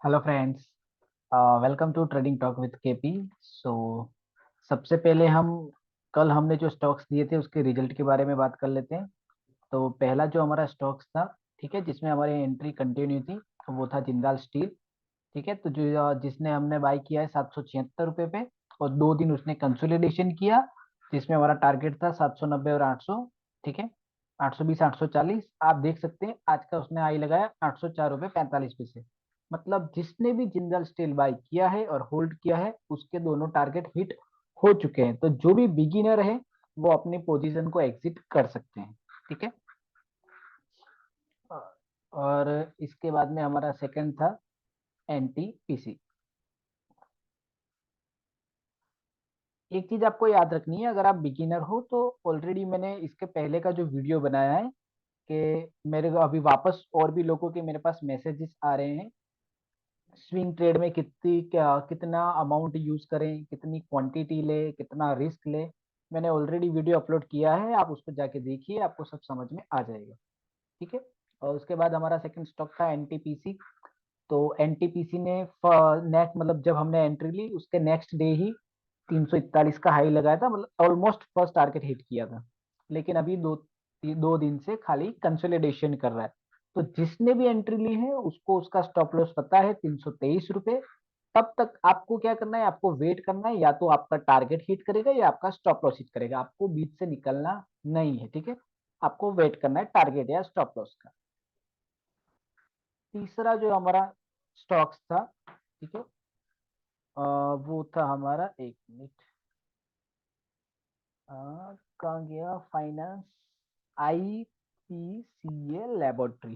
Hello friends, welcome to trading talk with K. P सबसे पहले हम कल हमने जो स्टॉक्स दिए थे उसके रिजल्ट के बारे में बात कर लेते हैं। तो पहला जो हमारा स्टॉक्स था, ठीक है, जिसमें हमारी एंट्री कंटिन्यू थी, वो था जिंदाल स्टील। ठीक है, तो जो जिसने हमने बाई किया है 776 रुपये पे, और 2 दिन उसने कंसोलिडेशन किया, जिसमें हमारा टारगेट था 790 और 800। ठीक है, 820 840 आप देख सकते हैं। आज का उसने आई लगाया 804 रुपये 45 पैसे। मतलब जिसने भी जिंदल स्टील बाई किया है और होल्ड किया है उसके दोनों टारगेट हिट हो चुके हैं। तो जो भी बिगिनर है वो अपनी पोजीशन को एग्जिट कर सकते हैं। ठीक है, और इसके बाद में हमारा सेकंड था एनटीपीसी। एक चीज आपको याद रखनी है, अगर आप बिगिनर हो तो ऑलरेडी मैंने इसके पहले का जो वीडियो बनाया है कि मेरे को अभी वापस और भी लोगों के मेरे पास मैसेजेस आ रहे हैं, स्विंग ट्रेड में कितना अमाउंट यूज करें, कितनी क्वांटिटी ले, कितना रिस्क ले। मैंने ऑलरेडी वीडियो अपलोड किया है, आप उसको जाके देखिए, आपको सब समझ में आ जाएगा। ठीक है, और उसके बाद हमारा सेकंड स्टॉक था एनटीपीसी। तो एनटीपीसी ने नेक्स्ट मतलब जब हमने एंट्री ली उसके नेक्स्ट डे ही 341 का हाई लगाया था, मतलब ऑलमोस्ट फर्स्ट टारगेट हिट किया था। लेकिन अभी 2 दिन से खाली कंसोलिडेशन कर रहा है। तो जिसने भी एंट्री ली है उसको उसका स्टॉप लॉस पता है 323 रुपये। तब तक आपको क्या करना है, आपको वेट करना है, या तो आपका टारगेट हिट करेगा या आपका स्टॉप लॉस हिट करेगा, आपको बीच से निकलना नहीं है। ठीक है, आपको वेट करना है टारगेट या स्टॉप लॉस का। तीसरा जो हमारा स्टॉक्स था, ठीक है, वो था हमारा, एक मिनट, कहाँ गया, फाइनेंस आईपीसीए लेबोरेटरी।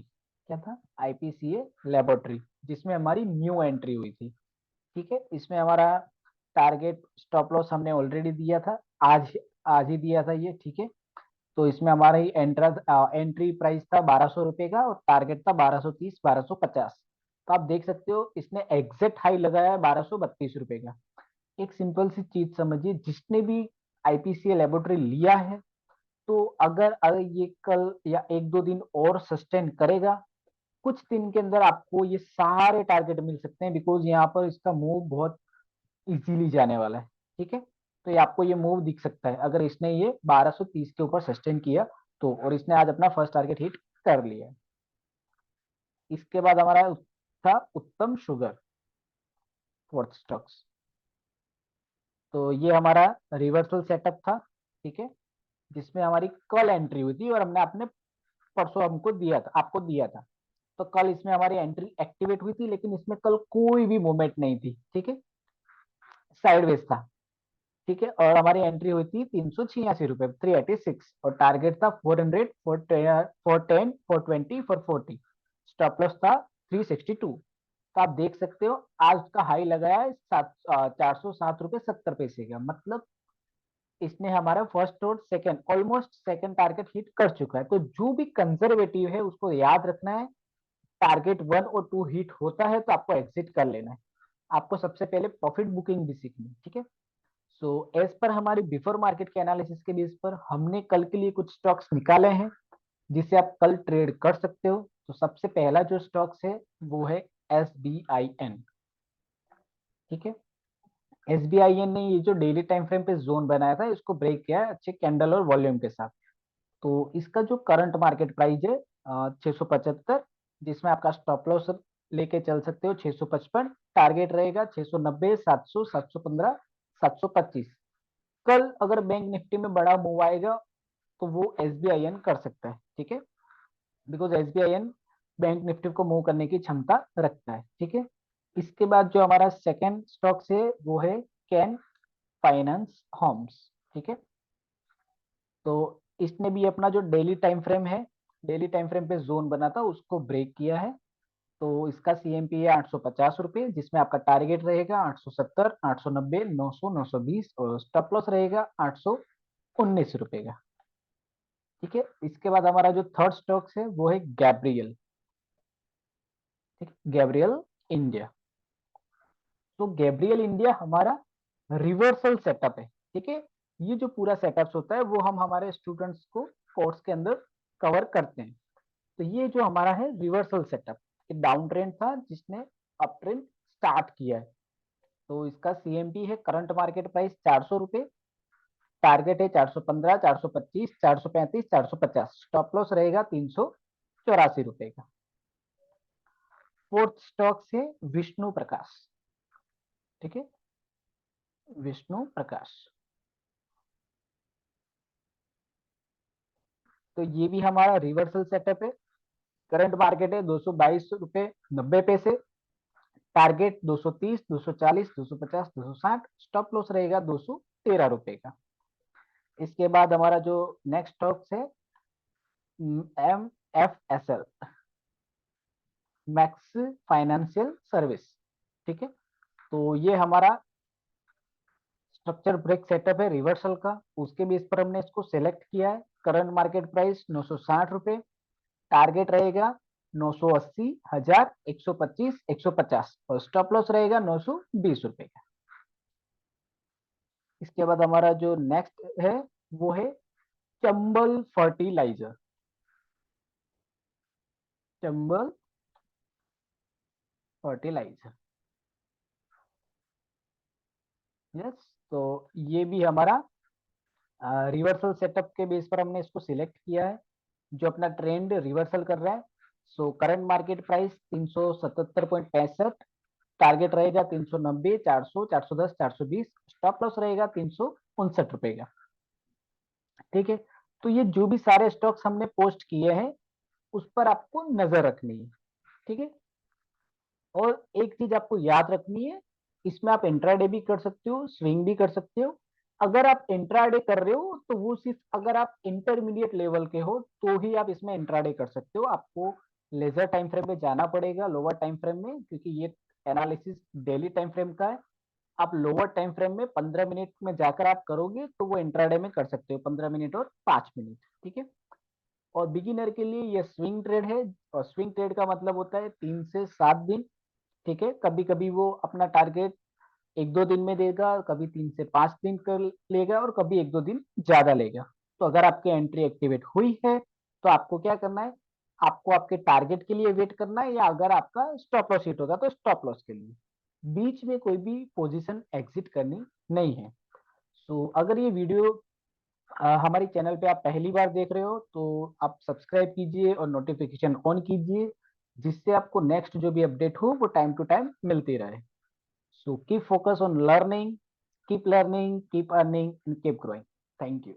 क्या था? आईपीसीए लेबोरेटरी, जिसमें हमारी न्यू एंट्री हुई थी। ठीक है, इसमें हमारा टारगेट स्टॉप लॉस हमने ऑलरेडी दिया था, आज आज ही दिया था ये। ठीक है, तो इसमें हमारा ही एंट्री प्राइस था 1200 रुपये का, और टारगेट था 1230 1250। तो आप देख सकते हो इसने एग्जैक्ट हाई लगाया है 1232 रुपये का। एक सिंपल सी चीज समझिए, जिसने भी आईपीसीए लेबोरेटरी लिया है, तो अगर ये कल या 1-2 दिन और सस्टेन करेगा, कुछ दिन के अंदर आपको ये सारे टारगेट मिल सकते हैं, बिकॉज यहाँ पर इसका मूव बहुत इजीली जाने वाला है। ठीक है, तो ये आपको ये मूव दिख सकता है अगर इसने ये 1230 के ऊपर सस्टेन किया तो, और इसने आज अपना फर्स्ट टारगेट हिट कर लिया। इसके बाद हमारा था उत्तम शुगर, फोर्थ स्टॉक्स। तो ये हमारा रिवर्सल सेटअप था। ठीक है, जिसमें हमारी कल एंट्री हुई थी और हमने अपने परसों हमको दिया था, आपको दिया था। तो कल इसमें हमारी एंट्री एक्टिवेट हुई थी, लेकिन इसमें कल कोई भी मूवमेंट नहीं थी। ठीक है, साइडवेज था। ठीक है, और हमारी एंट्री हुई थी 386 रुपये 386, और टारगेट था 400 410 420 440। स्टॉप लॉस था 362। तो आप देख सकते हो आज का हाई लगाया है 407 रुपये 70 पैसे का। मतलब इसने हमारा फर्स्ट और second, almost second target hit कर चुका है। तो जो भी कंजर्वेटिव है उसको याद रखना है, टारगेट 1 और 2 हिट होता है तो आपको एग्जिट कर लेना है। आपको सबसे पहले प्रॉफिट बुकिंग भी सीखनी है। ठीक है, सो एज पर हमारी बिफोर मार्केट के एनालिसिस के बेस पर हमने कल के लिए कुछ स्टॉक्स निकाले हैं जिसे आप कल ट्रेड कर सकते हो। तो सबसे पहला जो स्टॉक्स है वो है SBIN। ठीक है, SBIN ने ये जो डेली टाइम फ्रेम पे जोन बनाया था इसको ब्रेक किया है अच्छे कैंडल और वॉल्यूम के साथ। तो इसका जो करंट मार्केट प्राइस है 675, जिसमें आपका स्टॉप लॉस लेके चल सकते हो 655। टारगेट रहेगा 690 700 715 725। कल अगर बैंक निफ्टी में बड़ा मूव आएगा तो वो SBIN कर सकता है। ठीक है, बिकॉज SBIN बैंक निफ्टी को मूव करने की क्षमता रखता है। ठीक है, इसके बाद जो हमारा सेकेंड स्टॉक्स है वो है कैन फाइनेंस होम्स। ठीक है, तो इसने भी अपना जो डेली टाइम फ्रेम है, डेली टाइम फ्रेम पे जोन बना था उसको ब्रेक किया है। तो इसका CMP है 850 रुपये, जिसमें आपका टारगेट रहेगा 870 890 900 920, और स्टॉप लॉस रहेगा 819 रुपये का। ठीक है, इसके बाद हमारा जो थर्ड स्टॉक्स है वो है गैब्रियल। ठीक, गैब्रियल इंडिया। तो गैब्रियल इंडिया हमारा रिवर्सल सेटअप है। ठीक है, ये जो पूरा सेटअप होता है वो हम हमारे स्टूडेंट्स को कोर्स के अंदर कवर करते हैं। तो ये जो हमारा है रिवर्सल सेटअप, डाउन ट्रेंड था जिसने अप ट्रेंड स्टार्ट किया है। तो इसका CMP है करंट मार्केट प्राइस 400 रुपए, टारगेट है 415, 425, 435, 450, स्टॉप लॉस रहेगा 384 रुपए का। फोर्थ स्टॉक है विष्णु प्रकाश। ठीक है, विष्णु प्रकाश। तो ये भी हमारा रिवर्सल सेटअप है। करंट मार्केट है 222 रुपए 90 पैसे, टारगेट 230, 240, 250, 260, स्टॉप लॉस रहेगा 213 रुपए का। इसके बाद हमारा जो नेक्स्ट स्टॉक है MFSL, मैक्स फाइनेंशियल सर्विस। ठीक है, तो ये हमारा स्ट्रक्चर ब्रेक सेटअप है रिवर्सल का, उसके बेस पर हमने इसको सेलेक्ट किया है। करंट मार्केट प्राइस 960 रुपए, टारगेट रहेगा 980, 1000, 125, 150 और स्टॉप लॉस रहेगा 920 रुपए का। इसके बाद हमारा जो नेक्स्ट है वो है Chambal fertilizer. Chambal fertilizer, yes. तो ये भी हमारा रिवर्सल सेटअप के बेस पर हमने इसको सिलेक्ट किया है, जो अपना ट्रेंड रिवर्सल कर रहा है। So current market price 377.65, target रहेगा 390, 400, 410, 420, स्टॉप लॉस रहेगा 359 रुपए का। ठीक है, तो ये जो भी सारे स्टॉक्स हमने पोस्ट किए हैं उस पर आपको नजर रखनी है। ठीक है, और एक चीज आपको याद रखनी है, इसमें आप इंट्राडे भी कर सकते हो, स्विंग भी कर सकते हो। अगर आप इंट्राडे कर रहे हो तो वो सिर्फ अगर आप इंटरमीडिएट लेवल के हो तो ही आप इसमें इंट्राडे कर सकते हो। आपको लेजर टाइम फ्रेम में जाना पड़ेगा, लोअर टाइम फ्रेम में, क्योंकि ये एनालिसिस डेली टाइम फ्रेम का है। आप लोअर टाइम फ्रेम में 15 मिनट में जाकर आप करोगे तो वो इंट्राडे में कर सकते हो, 15 मिनट और 5 मिनट। ठीक है, और बिगिनर के लिए ये स्विंग ट्रेड है, और स्विंग ट्रेड का मतलब होता है 3 से 7 दिन। ठीक है, कभी कभी वो अपना टारगेट 1-2 दिन में देगा, कभी 3 से 5 दिन कर लेगा, और कभी 1-2 दिन ज्यादा लेगा। तो अगर आपकी एंट्री एक्टिवेट हुई है तो आपको क्या करना है, आपको आपके टारगेट के लिए वेट करना है, या अगर आपका स्टॉप लॉस हिट होगा तो स्टॉप लॉस के लिए। बीच में कोई भी पोजीशन एग्जिट करनी नहीं है। सो अगर ये वीडियो हमारी चैनल पे आप पहली बार देख रहे हो तो आप सब्सक्राइब कीजिए और नोटिफिकेशन ऑन कीजिए, जिससे आपको नेक्स्ट जो भी अपडेट हो वो टाइम टू टाइम मिलती रहे। So keep focus on learning, keep earning, and keep growing. Thank you.